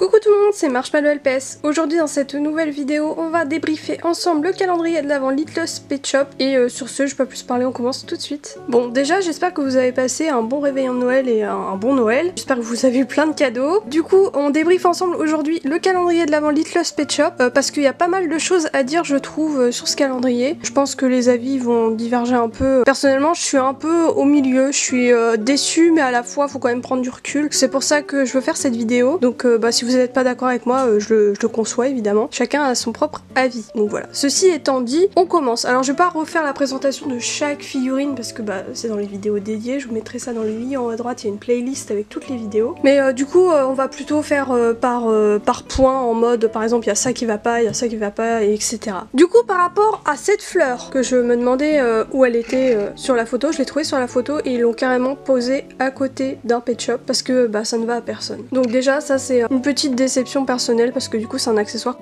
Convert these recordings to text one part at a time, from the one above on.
Coucou tout le monde, c'est Marshmallow LPS. Aujourd'hui dans cette nouvelle vidéo, on va débriefer ensemble le calendrier de l'Avent Little Pet Shop. Et sur ce, je peux pas plus parler, on commence tout de suite. Bon, déjà j'espère que vous avez passé un bon réveillon de Noël et un bon Noël. J'espère que vous avez eu plein de cadeaux. Du coup, on débriefe ensemble aujourd'hui le calendrier de l'Avent Little Pet Shop parce qu'il y a pas mal de choses à dire, je trouve, sur ce calendrier. Je pense que les avis vont diverger un peu. Personnellement, je suis un peu au milieu. Je suis déçue, mais à la fois, faut quand même prendre du recul. C'est pour ça que je veux faire cette vidéo. Donc, si vous n'êtes pas d'accord avec moi, je le conçois évidemment. Chacun a son propre avis. Donc voilà. Ceci étant dit, on commence. Alors je vais pas refaire la présentation de chaque figurine parce que c'est dans les vidéos dédiées. Je vous mettrai ça dans le lien en haut à droite. Il y a une playlist avec toutes les vidéos. Mais du coup, on va plutôt faire par point en mode, par exemple, il y a ça qui va pas, il y a ça qui va pas, et etc. Du coup, par rapport à cette fleur que je me demandais où elle était sur la photo, je l'ai trouvée sur la photo et ils l'ont carrément posée à côté d'un pet shop parce que ça ne va à personne. Donc déjà, ça c'est une petite déception personnelle parce que du coup c'est un accessoire.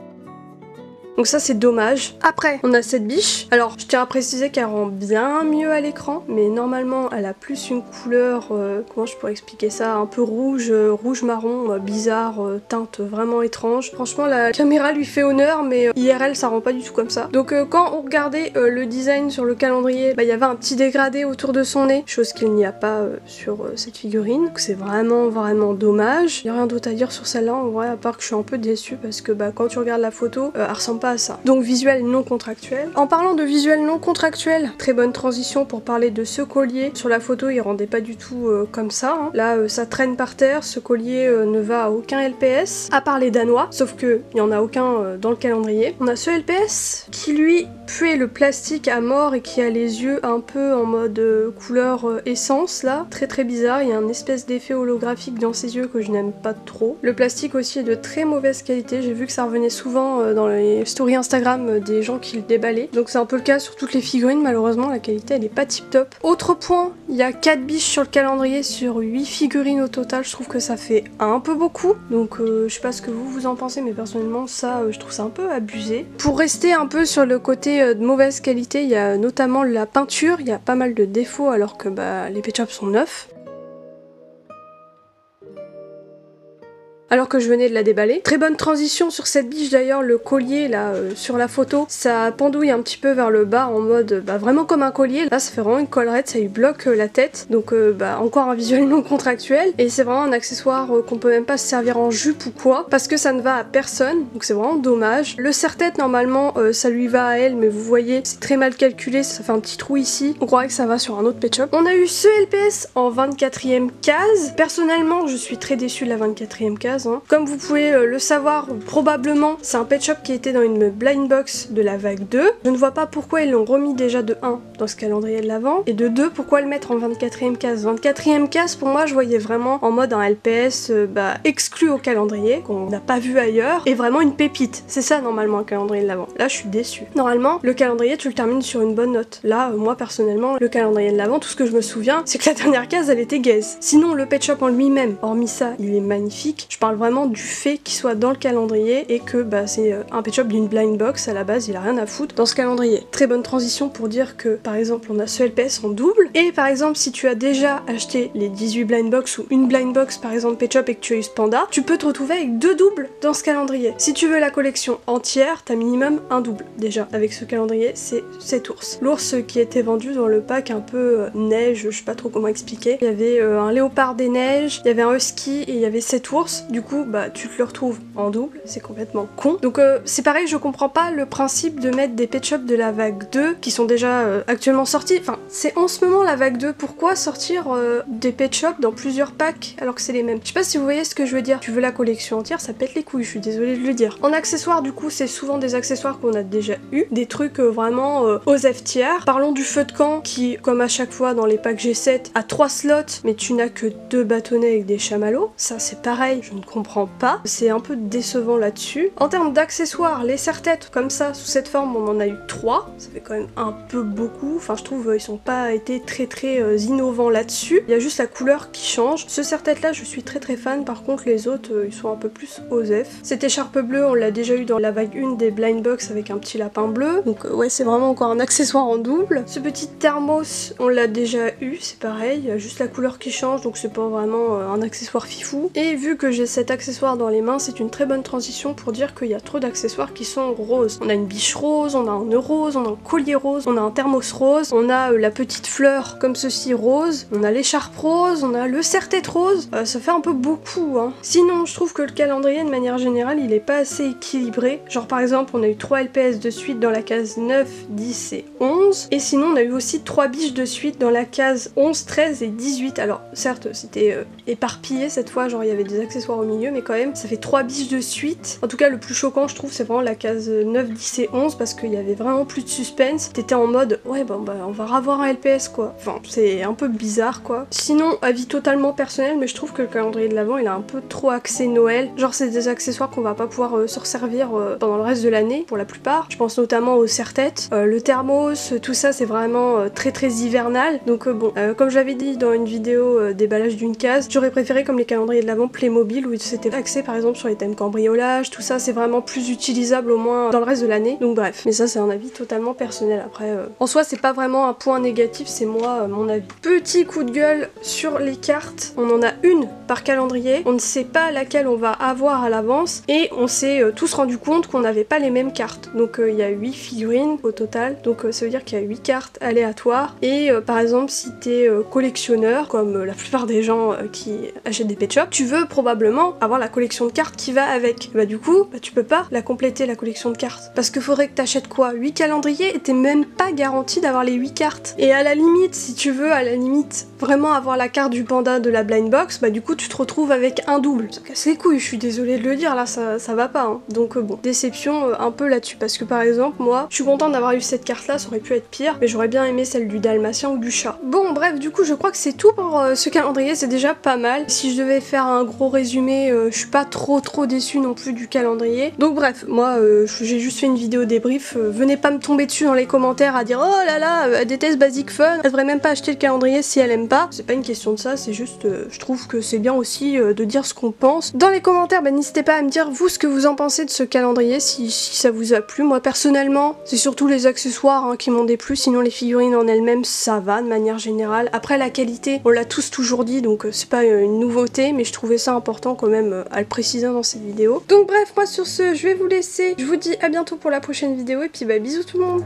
Donc ça c'est dommage. Après on a cette biche. Alors je tiens à préciser qu'elle rend bien mieux à l'écran, mais normalement elle a plus une couleur, comment je pourrais expliquer ça, un peu rouge, rouge-marron, bizarre, teinte vraiment étrange. Franchement la caméra lui fait honneur, mais IRL ça rend pas du tout comme ça. Donc quand on regardait le design sur le calendrier, il y avait un petit dégradé autour de son nez, chose qu'il n'y a pas sur cette figurine. Donc c'est vraiment dommage. Il n'y a rien d'autre à dire sur celle-là en vrai, à part que je suis un peu déçue parce que quand tu regardes la photo, elle ressemble pas à ça. Donc visuel non contractuel. En parlant de visuel non contractuel, très bonne transition pour parler de ce collier. Sur la photo il rendait pas du tout comme ça. Hein. Là ça traîne par terre, ce collier ne va à aucun LPS, à part les Danois, sauf que il y en a aucun dans le calendrier. On a ce LPS qui lui puait le plastique à mort et qui a les yeux un peu en mode couleur essence là, très bizarre. Il y a un espèce d'effet holographique dans ses yeux que je n'aime pas trop. Le plastique aussi est de très mauvaise qualité, j'ai vu que ça revenait souvent dans les stories Instagram des gens qui le déballaient. Donc c'est un peu le cas sur toutes les figurines, malheureusement la qualité elle est pas tip top. Autre point, il y a 4 biches sur le calendrier sur 8 figurines au total, je trouve que ça fait un peu beaucoup. Donc je sais pas ce que vous en pensez, mais personnellement ça je trouve ça un peu abusé. Pour rester un peu sur le côté de mauvaise qualité, il y a notamment la peinture, il y a pas mal de défauts alors que les pet shops sont neufs. Alors que je venais de la déballer. Très bonne transition sur cette biche d'ailleurs, le collier là sur la photo, ça pendouille un petit peu vers le bas en mode vraiment comme un collier. Là ça fait vraiment une collerette, ça lui bloque la tête, donc encore un visuel non contractuel, et c'est vraiment un accessoire qu'on peut même pas se servir en jupe ou quoi, parce que ça ne va à personne, donc c'est vraiment dommage. Le serre-tête normalement ça lui va à elle, mais vous voyez c'est très mal calculé, ça fait un petit trou ici, on croirait que ça va sur un autre pet shop. On a eu ce LPS en 24e case, personnellement je suis très déçue de la 24e case. Comme vous pouvez le savoir probablement, c'est un pet shop qui était dans une blind box de la vague 2. Je ne vois pas pourquoi ils l'ont remis déjà de 1 dans ce calendrier de l'Avent, et de 2 pourquoi le mettre en 24e case. 24e case pour moi je voyais vraiment en mode un LPS exclu au calendrier, qu'on n'a pas vu ailleurs, et vraiment une pépite. C'est ça normalement un calendrier de l'Avent. Là je suis déçue. Normalement le calendrier tu le termines sur une bonne note. Là moi personnellement le calendrier de l'Avent, tout ce que je me souviens c'est que la dernière case elle était gaze. Sinon le pet shop en lui-même, hormis ça, il est magnifique. Je parle vraiment du fait qu'il soit dans le calendrier et que c'est un pet shop d'une blind box, à la base il a rien à foutre dans ce calendrier. Très bonne transition pour dire que par exemple on a ce LPS en double, et par exemple si tu as déjà acheté les 18 blind box ou une blind box par exemple pet shop et que tu as eu ce panda, tu peux te retrouver avec 2 doubles dans ce calendrier. Si tu veux la collection entière, t'as minimum un double déjà. Avec ce calendrier c'est cet ours. L'ours qui était vendu dans le pack un peu neige, je sais pas trop comment expliquer. Il y avait un léopard des neiges, il y avait un husky et il y avait cet ours. Du coup tu te le retrouves en double, c'est complètement con. Donc c'est pareil, je comprends pas le principe de mettre des pet shops de la vague 2 qui sont déjà actuellement sortis. Enfin, c'est en ce moment la vague 2, pourquoi sortir des pet shops dans plusieurs packs alors que c'est les mêmes? Je sais pas si vous voyez ce que je veux dire. Tu veux la collection entière, ça pète les couilles, je suis désolée de le dire. En accessoires du coup, c'est souvent des accessoires qu'on a déjà eu, des trucs vraiment aux F tiers. Parlons du feu de camp qui, comme à chaque fois dans les packs G7, a 3 slots, mais tu n'as que 2 bâtonnets avec des chamallows. Ça c'est pareil, je ne comprends pas, c'est un peu décevant là-dessus. En termes d'accessoires, les serre-têtes comme ça, sous cette forme, on en a eu 3, ça fait quand même un peu beaucoup, enfin je trouve ils sont pas été très innovants là-dessus, il y a juste la couleur qui change. Ce serre-tête là je suis très fan, par contre les autres ils sont un peu plus osef. Cette écharpe bleue on l'a déjà eu dans la vague 1 des blind box avec un petit lapin bleu, donc ouais c'est vraiment encore un accessoire en double. Ce petit thermos on l'a déjà eu, c'est pareil, il y a juste la couleur qui change, donc c'est pas vraiment un accessoire fifou. Et vu que j'ai cet accessoire dans les mains, c'est une très bonne transition pour dire qu'il y a trop d'accessoires qui sont roses. On a une biche rose, on a un nœud rose, on a un collier rose, on a un thermos rose, on a la petite fleur comme ceci rose, on a l'écharpe rose, on a le serre-tête rose, ça fait un peu beaucoup hein. Sinon je trouve que le calendrier de manière générale il est pas assez équilibré, genre par exemple on a eu 3 LPS de suite dans la case 9, 10 et 11, et sinon on a eu aussi 3 biches de suite dans la case 11, 13 et 18, alors certes c'était éparpillé cette fois, genre il y avait des accessoires au milieu, mais quand même ça fait 3 biches de suite. En tout cas le plus choquant je trouve c'est vraiment la case 9, 10 et 11 parce qu'il y avait vraiment plus de suspense, t'étais en mode ouais bon bah on va revoir un LPS quoi, enfin c'est un peu bizarre quoi. Sinon avis totalement personnel, mais je trouve que le calendrier de l'Avent il a un peu trop axé Noël, genre c'est des accessoires qu'on va pas pouvoir se resservir pendant le reste de l'année pour la plupart, je pense notamment au serre-tête, le thermos, tout ça c'est vraiment très hivernal, donc bon, comme j'avais dit dans une vidéo déballage d'une case, j'aurais préféré comme les calendriers de l'Avent Playmobil où c'était axé par exemple sur les thèmes cambriolage, tout ça c'est vraiment plus utilisable au moins dans le reste de l'année, donc bref, mais ça c'est un avis totalement personnel après, en soi c'est pas vraiment un point négatif, c'est moi mon avis. Petit coup de gueule sur les cartes, on en a une par calendrier, on ne sait pas laquelle on va avoir à l'avance et on s'est tous rendu compte qu'on n'avait pas les mêmes cartes, donc il y a 8 figurines au total, donc ça veut dire qu'il y a 8 cartes aléatoires et par exemple si t'es collectionneur, comme la plupart des gens qui achètent des pet shops, tu veux probablement avoir la collection de cartes qui va avec, bah du coup bah, tu peux pas la compléter la collection de cartes, parce que faudrait que t'achètes quoi, 8 calendriers et t'es même pas garanti d'avoir les 8 cartes, et à la limite si tu veux à la limite vraiment avoir la carte du panda de la blind box, bah du coup tu te retrouves avec un double, ça casse les couilles, je suis désolée de le dire là, ça va pas hein. Donc bon, déception un peu là-dessus, parce que par exemple moi je suis contente d'avoir eu cette carte là, ça aurait pu être pire, mais j'aurais bien aimé celle du dalmatien ou du chat. Bon bref, du coup je crois que c'est tout pour ce calendrier, c'est déjà pas mal. Si je devais faire un gros résumé, je suis pas trop déçue non plus du calendrier. Donc bref, moi j'ai juste fait une vidéo débrief, venez pas me tomber dessus dans les commentaires à dire oh là là, elle déteste Basic Fun, elle devrait même pas acheter le calendrier si elle aime pas. C'est pas une question de ça, c'est juste je trouve que c'est bien aussi de dire ce qu'on pense. Dans les commentaires, bah, n'hésitez pas à me dire vous ce que vous en pensez de ce calendrier, si ça vous a plu. Moi personnellement, c'est surtout les accessoires hein, qui m'ont déplu, sinon les figurines en elles-mêmes ça va de manière générale. Après la qualité, on l'a tous toujours dit, donc c'est pas une nouveauté, mais je trouvais ça important quand même à le préciser dans cette vidéo. Donc bref, moi sur ce, je vais vous laisser, je vous dis à bientôt pour la prochaine vidéo, et puis bah bisous tout le monde.